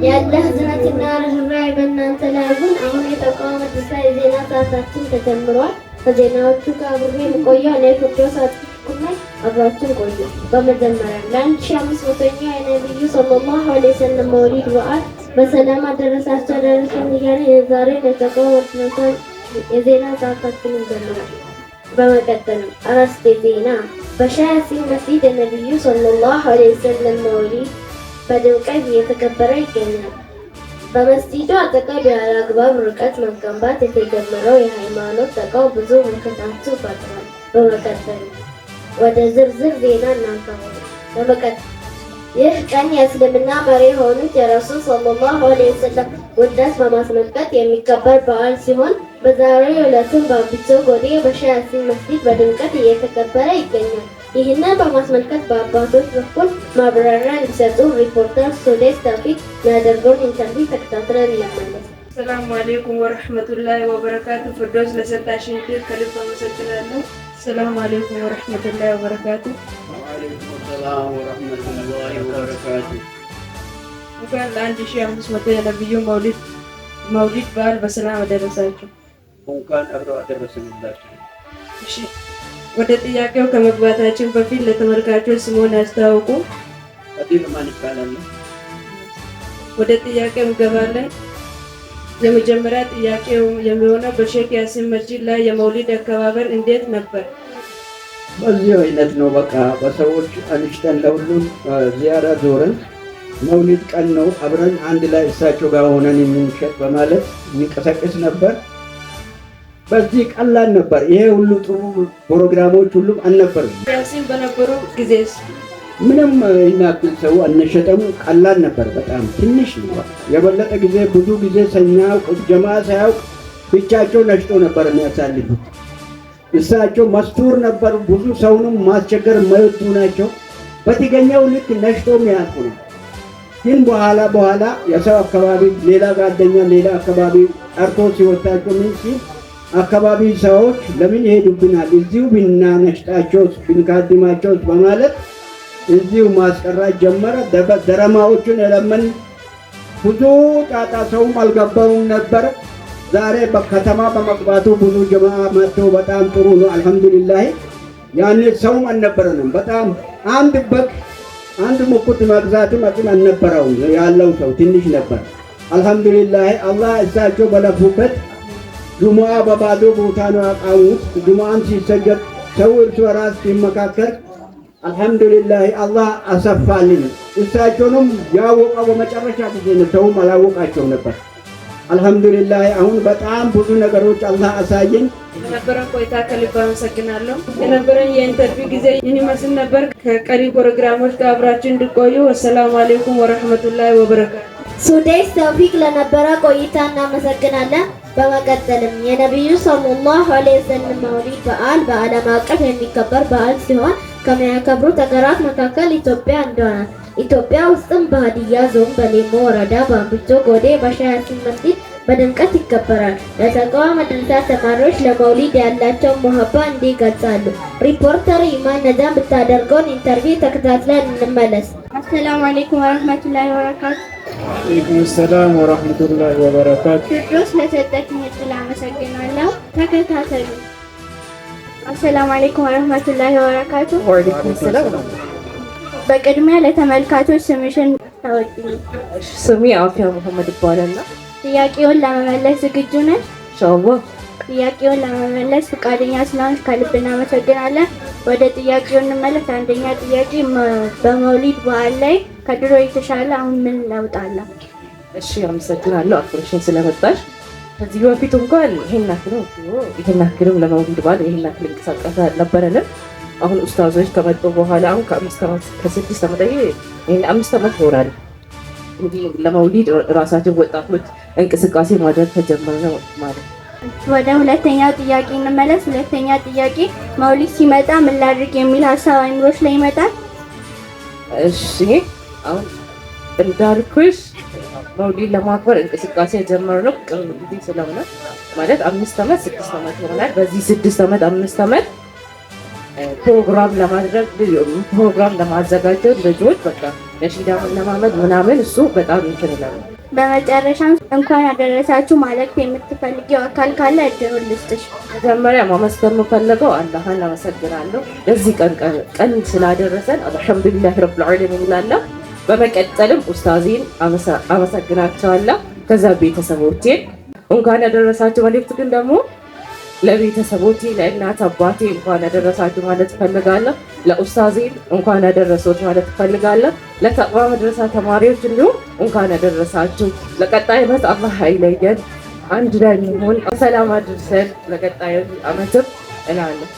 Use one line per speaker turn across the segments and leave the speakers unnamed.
ያለህ ዝነትና ርኅራኄ በእናንተ ላይ ይሁን። አሁን የተቋሙ መድረሳ የዜና ሰዓታችን ተጀምሯል። ከዜናዎቹ ጋር አብሬ የምቆየው እኔ ፊርዶስ አጥቁና አብራችን ቆዩ። በመጀመሪያ ለ1500ኛ የነቢዩ ሰለላሁ ዐለይሂ ወሰለም መውሊድ በዓል በሰላም አደረሳችሁ አደረሰን እያለ የዛሬን የተቋሙ መድረሳ የዜና ሰዓታችን ይጀምራል። በመቀጠልም አርዕስተ ዜና። በሻህ ያሲን መስጂድ የነቢዩ ሰለላሁ ዐለይሂ ወሰለም መውሊድ በድምቀት እየተከበረ ይገኛል። በመስጂዱ አጠገብ ያለ አግባብ ርቀት መገንባት የተጀመረው የሃይማኖት ተቃውሞ ብዙ መከታችሁ ፈጥሯል። በመቀጠል ወደ ዝርዝር ዜና እናልፋለን። ይህ ቀን የእስልምና መሪ የሆኑት የረሱል ሰለላሁ ዐለይሂ ወሰለም ውልደት በማስመልከት የሚከበር በዓል ሲሆን በዛሬው ዕለትም በአምቢቾ ጎዴ በሻህ ያሲን መስጂድ በድምቀት እየተከበረ ይገኛል። ይህንን በማስመልከት በአባቶች በኩል ማብራሪያ እንዲሰጡ ሪፖርተር ሱዴስ ተውፊቅ ያደረገውን ኢንተርቪው ተከታትለን እንመለስ።
ሰላም አለይኩም ወረህመቱላሂ ወበረካቱ። ፊርዶስ ለሰጣሽኝ ዕድል ከልብ አመሰግናለሁ። ሰላም አለይኩም ወረህመቱላሂ ወበረካቱ።
ወአለይኩም ሰላም ወረህመቱላሂ ወበረካቱ።
እንኳን ለ1500 የነቢዩ መውሊድ በዓል በሰላም አደረሳችሁ።
እንኳን አብረው አደረሰንላችሁ።
እሺ፣ ወደ ጥያቄው ከመግባታችን በፊት ለተመልካቾች ስሙን ያስተዋውቁ።
ከዲር ማን ይባላል?
ወደ ጥያቄው እንገባለን። የመጀመሪያ ጥያቄው የሚሆነው በሼክ ያሲን መስጂድ ላይ የመውሊድ አከባበር እንዴት ነበር?
በዚህ አይነት ነው። በቃ በሰዎች አንሽተን ለሁሉም ዚያራ ዞረን መውሊድ ቀን ነው አብረን አንድ ላይ እሳቸው ጋር ሆነን የምንሸጥ በማለት እንቀሰቅስ ነበር። በዚህ ቀላል ነበር። ይሄ ሁሉ ጥሩ ፕሮግራሞች ሁሉም አልነበሩም።
ያሲን በነበሩ ጊዜስ
ምንም ይናክል ሰው አንሸጠም። ቀላል ነበር። በጣም ትንሽ ነው። የበለጠ ጊዜ ብዙ ጊዜ ሳያውቅ ጀማ ሳያውቅ ብቻቸው ነሽጦ ነበር የሚያሳልፉት። እሳቸው መስቱር ነበሩ። ብዙ ሰውንም ማስቸገር የማይወዱ ናቸው። በተገኘው ልክ ነሽጦ የሚያልፉ ነው። ግን በኋላ የሰው አካባቢ ሌላ ጓደኛ ሌላ አካባቢ ጠርቶ ሲወጣቸው ምን ሲል አካባቢ ሰዎች ለምን ይሄዱብናል እዚሁ ብናነሽጣቸውስ ብንካድማቸውስ በማለት እዚሁ ማስቀራት ጀመረ። ደረማዎቹን የለመን ብዙ ጣጣ ሰውም አልገባውም ነበር። ዛሬ በከተማ በመግባቱ ብዙ ጀማ መጥቶ በጣም ጥሩ ነው። አልሐምዱሊላህ። ያኔ ሰውም አልነበረንም። በጣም አንድ በግ አንድ ሙኩት መግዛትም አቅም አልነበረውም። ያለው ሰው ትንሽ ነበር። አልሐምዱሊላህ አላህ እሳቸው በለፉበት ጁሙዓ በባዶ ቦታ ነው ያቃሙት። ጁሙዓን ሲሰገድ ሰው እርስ በራስ ሲመካከር አልሐምዱሊላህ አላህ አሰፋልን። እሳቸውንም ያወቀው በመጨረሻ ጊዜ ነው። ሰውም አላወቃቸው ነበር። አልሐምዱሊላህ አሁን በጣም ብዙ ነገሮች አላህ አሳየን።
የነበረን ቆይታ ከልብ አመሰግናለሁ። የነበረን የኢንተርቪው ጊዜ ይህን ይመስል ነበር። ከቀሪ ፕሮግራሞች ጋር አብራችሁ እንድቆዩ። ወሰላሙ አለይኩም ወረህመቱላሂ ወበረካቱ።
ሱዴስ ተውፊቅ ለነበረ ቆይታ እናመሰግናለን። በመቀጠልም የነቢዩ ሰለላሁ ዐለይሂ ወሰለም መውሊድ በዓል በዓለም አቀፍ የሚከበር በዓል ሲሆን ከሚያከብሩት ሀገራት መካከል ኢትዮጵያ አንዷ ናት። ኢትዮጵያ ውስጥም በሀዲያ ዞን በሌሞ ወረዳ በአምቢቾ ጎዴ በሻህ ያሲን መስጂድ በድምቀት ይከበራል። ለተቃዋ መድረሳ ተማሪዎች ለመውሊድ ያላቸውን ሙሀባ እንዲህ ይገልጻሉ። ሪፖርተር ኢማን ነጃም ብታደርገውን ኢንተርቪው ተከታትለን እንመለስ። አሰላሙ አለይኩም ወረህመቱላሂ ወበረካቱ።
ወአለይኩም ሰላም ወራህመቱላሂ ወበረካቱ።
ፊርዶስ ለሰጠኝ ዕድል አመሰግናለሁ። ተከታተሉ። አሰላሙ አለይኩም ወረህመቱላሂ ወበረካቱ።
ወአለይኩም ሰላም።
በቅድሚያ ለተመልካቾች ስምሽን ታወቂኝ?
ስሜ አፍያ መሐመድ ይባላል።
ጥያቄውን ለመመለስ ዝግጁ ነሽ?
ኢንሻአላህ።
ጥያቄውን ለመመለስ ፈቃደኛ ስለሆንሽ ከልብ እናመሰግናለን። ወደ ጥያቄው እንመለስ። አንደኛ ጥያቄ በመውሊድ በዓል ላይ ከድሮ የተሻለ አሁን ምን ለውጥ አለ?
እሺ፣ አመሰግናለሁ አክብረሽኝ ስለመጣሽ። ከዚህ በፊት እንኳን ይሄን ያክልም ለመውሊድ በዓል ይሄን ያክል እንቅስቃሴ አልነበረንም። አሁን ኡስታዞች ከመጡ በኋላ አሁን ከ5 ዓመት ከ6 ዓመት ይሄን 5 ዓመት ይሆናል እንግዲህ ለመውሊድ ራሳችን ወጣቶች እንቅስቃሴ ማድረግ ተጀመረ ማለት ነው።
ወደ ሁለተኛው ጥያቄ እንመለስ። ሁለተኛ ጥያቄ መውሊድ ሲመጣ ምን ላድርግ የሚል ሀሳብ አይምሮች ላይ ይመጣል?
እሺ፣ አሁን እንዳልኩሽ መውሊድ ለማክበር እንቅስቃሴ የጀመርነው ቅርብ ጊዜ ስለሆነ ማለት 5 ዓመት 6 ዓመት ይሆናል። በዚህ 6 ዓመት 5 ዓመት ፕሮግራም ለማድረግ ፕሮግራም ለማዘጋጀት ልጆች በቃ ነሺዳ መለማመድ ምናምን እሱ በጣም እንትን ይላል።
በመጨረሻም እንኳን ያደረሳችሁ ማለት የምትፈልጊው አካል ካለ እድሉን ልስጥሽ።
መጀመሪያ ማመስገን የምፈልገው አላህን አመሰግናለሁ ለዚህ ቀን ስላደረሰን አልሐምዱሊላህ ረብል ዓለሚን እላለሁ። በመቀጠልም ኡስታዜን አመሰግናቸዋለሁ። ከዛ ቤተሰቦቼን እንኳን ያደረሳችሁ መልእክት ግን ደግሞ ለቤተሰቦቼ ለእናት አባቴ እንኳን ያደረሳችሁ ማለት እፈልጋለሁ። ለኡስታዜን እንኳን ያደረሱት ማለት እፈልጋለሁ። ለተቅዋ መድረሳ ተማሪዎች እንዲሁም እንኳን ያደረሳችሁ። ለቀጣይ ዓመት አላህ አይለየን፣ አንድ ላይ እንሆን፣ ሰላም አድርሰን ለቀጣይ ዓመትም እላለሁ።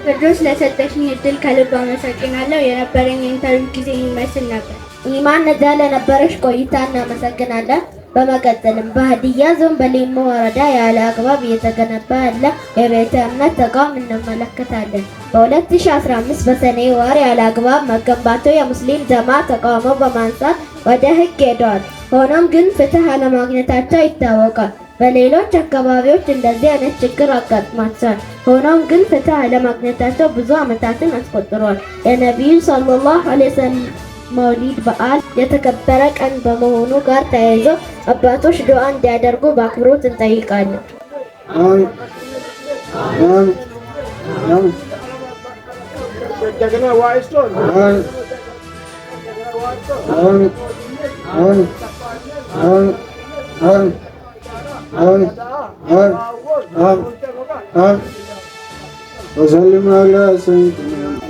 ፍርዶስ ለሰጠሽኝ እድል ከልብ አመሰግናለሁ። የነበረኝ ኢንተርቪው ጊዜ ይመስል ነበር። ኢማን ነጃ ለነበረሽ ቆይታ እናመሰግናለን። በመቀጠልም በሀዲያ ዞን በሊሙ ወረዳ ያለ አግባብ እየተገነባ ያለ የቤተ እምነት ተቋም እንመለከታለን። በ2015 በሰኔ ወር ያለ አግባብ መገንባቱ የሙስሊም ጀማ ተቃውሞ በማንሳት ወደ ሕግ ሄደዋል። ሆኖም ግን ፍትህ አለማግኘታቸው ይታወቃል። በሌሎች አካባቢዎች እንደዚህ አይነት ችግር አጋጥሟቸዋል። ሆኖም ግን ፍትህ አለማግኘታቸው ብዙ ዓመታትን አስቆጥሯል። የነቢዩ ሰለላሁ ዐለይሂ ወሰለም መውሊድ በዓል የተከበረ ቀን በመሆኑ ጋር ተያይዞ አባቶች ዱዓ እንዲያደርጉ በአክብሮት እንጠይቃለን።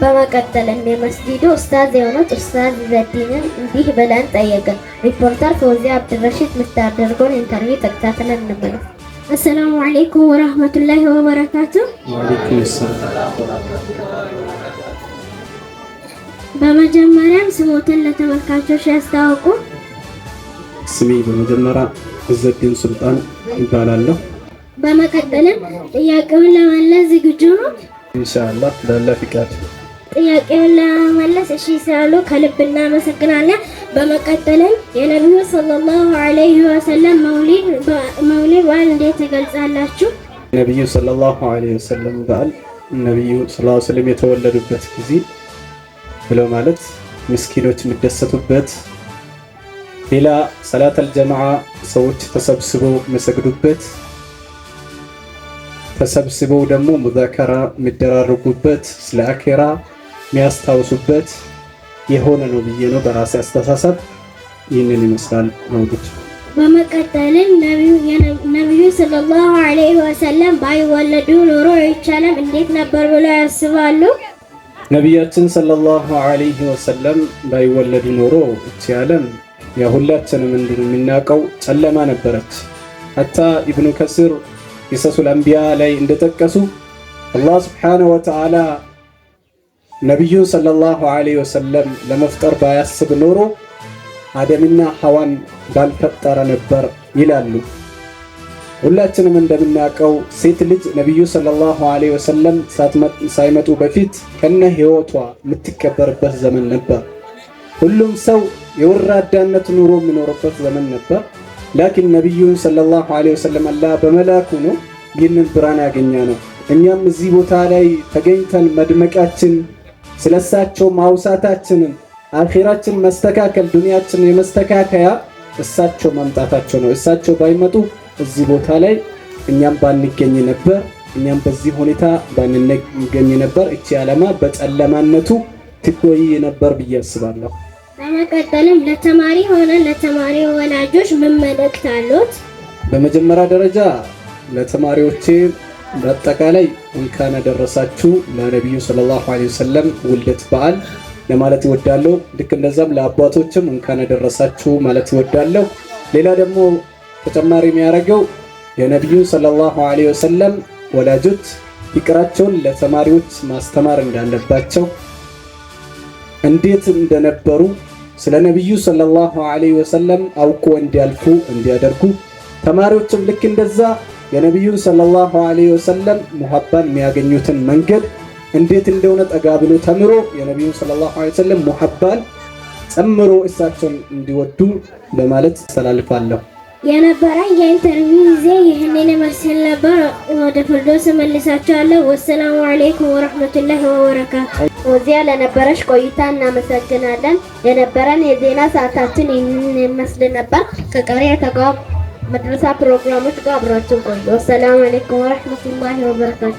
በመቀጠልም የመስጂዱ ኡስታዝ የሆኑት ኡስታዝ ዘዲንን እንዲህ ብለን ጠየቅን። ሪፖርተር ፎዚያ አብድረሺድ የምታደርገውን ኢንተርቪው ተከታትለን እንመለስ። አሰላሙ አለይኩም ወራህመቱላሂ ወበረካቱ።
ወአለይኩም ሰላም።
በመጀመሪያም ስሞትን ለተመልካቾች ያስተዋውቁ።
ስሜ በመጀመሪያ ኢዘዲን ሱልጣን ይባላለሁ።
በመቀጠልም ጥያቄውን ለመመለስ ዝግጁ ነው?
ኢንሻአላህ ባላ ፍቃድ።
ጥያቄውን ለመመለስ እሺ ስላሉ ከልብ እናመሰግናለን። በመቀጠልም የነቢዩ ሰለላሁ ዐለይሂ ወሰለም መውሊድ በዓል እንዴት ትገልጻላችሁ?
ነቢዩ ሰለላሁ ዐለይሂ ወሰለም በዓል ነቢዩ ሰለላሁ ዐለይሂ ወሰለም የተወለዱበት ጊዜ ብለው ማለት ምስኪኖች የሚደሰቱበት፣ ሌላ ሰላተል ጀማዓ ሰዎች ተሰብስበው የሚሰግዱበት፣ ተሰብስበው ደግሞ ሙዛከራ የሚደራረጉበት፣ ስለ አኼራ የሚያስታውሱበት የሆነ ነው ብዬ ነው በራሴ አስተሳሰብ። ይህንን ይመስላል መውሊድ።
በመቀጠልም ነቢዩ ሰለላሁ ዐለይሂ ወሰለም ባይወለዱ ኖሮ ይቻላል እንዴት ነበር ብለው ያስባሉ?
ነቢያችን ሰለላሁ ዐለይሂ ወሰለም ባይወለዱ ኖሮ እቺ ዓለም ሁላችንም እንደምናውቀው ጨለማ ነበረች። ሐታ ኢብኑ ከሲር ቂሰሱል አንቢያ ላይ እንደጠቀሱ አላህ ሱብሓነሁ ወተዓላ ነቢዩን ሰለላሁ ዐለይሂ ወሰለም ለመፍጠር ባያስብ ኖሮ አደምና ሐዋን ባልፈጠረ ነበር ይላሉ። ሁላችንም እንደምናውቀው ሴት ልጅ ነቢዩ ሰለላሁ ዐለይሂ ወሰለም ሳይመጡ በፊት ከነ ሕይወቷ የምትከበርበት ዘመን ነበር። ሁሉም ሰው የወራዳነት ኑሮ የሚኖርበት ዘመን ነበር። ላኪን ነቢዩን ሰለላሁ ዐለይሂ ወሰለም አላህ በመላኩ ነው ይህንን ብርሃን ያገኘ ነው። እኛም እዚህ ቦታ ላይ ተገኝተን መድመቃችን፣ ስለሳቸው ማውሳታችንን፣ አኺራችን መስተካከል፣ ዱንያችን የመስተካከያ እሳቸው መምጣታቸው ነው። እሳቸው ባይመጡ እዚህ ቦታ ላይ እኛም ባንገኝ ነበር፣ እኛም በዚህ ሁኔታ ባንገኝ ነበር። እቺ ዓለማ በጨለማነቱ ትቆይ ነበር ብዬ አስባለሁ።
በመቀጠልም ለተማሪ ሆነ ለተማሪ ወላጆች ምን መልእክት አሉት?
በመጀመሪያ ደረጃ ለተማሪዎቼ በአጠቃላይ እንኳን አደረሳችሁ ለነቢዩ ሰለላሁ ዐለይሂ ወሰለም ውልደት በዓል ለማለት እወዳለሁ። ልክ እንደዛም ለአባቶችም እንኳን አደረሳችሁ ማለት እወዳለሁ። ሌላ ደግሞ ተጨማሪ የሚያደርገው የነቢዩን ሰለላሁ ዐለይሂ ወሰለም ወላጆች ፍቅራቸውን ለተማሪዎች ማስተማር እንዳለባቸው፣ እንዴት እንደነበሩ ስለ ነቢዩ ሰለላሁ ዐለይሂ ወሰለም አውቆ እንዲያልፉ እንዲያደርጉ፣ ተማሪዎችም ልክ እንደዛ የነቢዩን ሰለላሁ ዐለይሂ ወሰለም ሙሐባን የሚያገኙትን መንገድ እንዴት እንደሆነ ጠጋ ብሎ ተምሮ የነቢዩን ሰለላሁ ዐለይሂ ወሰለም ሙሐባን ጨምሮ እሳቸውን እንዲወዱ በማለት አስተላልፋለሁ።
የነበረኝ የኢንተርቪው ጊዜ ይህንን ይመስል ነበር። ወደ ፍርዶስ መልሳችኋለሁ። ወሰላሙ አለይኩም ወረህመቱላሂ ወበረካቱ። እዚያ ለነበረሽ ቆይታ እናመሰግናለን። የነበረን የዜና ሰዓታችን ይህንን ይመስል ነበር። ከቀሪ የተቋም መድረሳ ፕሮግራሞች ጋር አብራችሁ ቆዩ። ወሰላሙ አለይኩም ወረህመቱላሂ ወበረካቱ።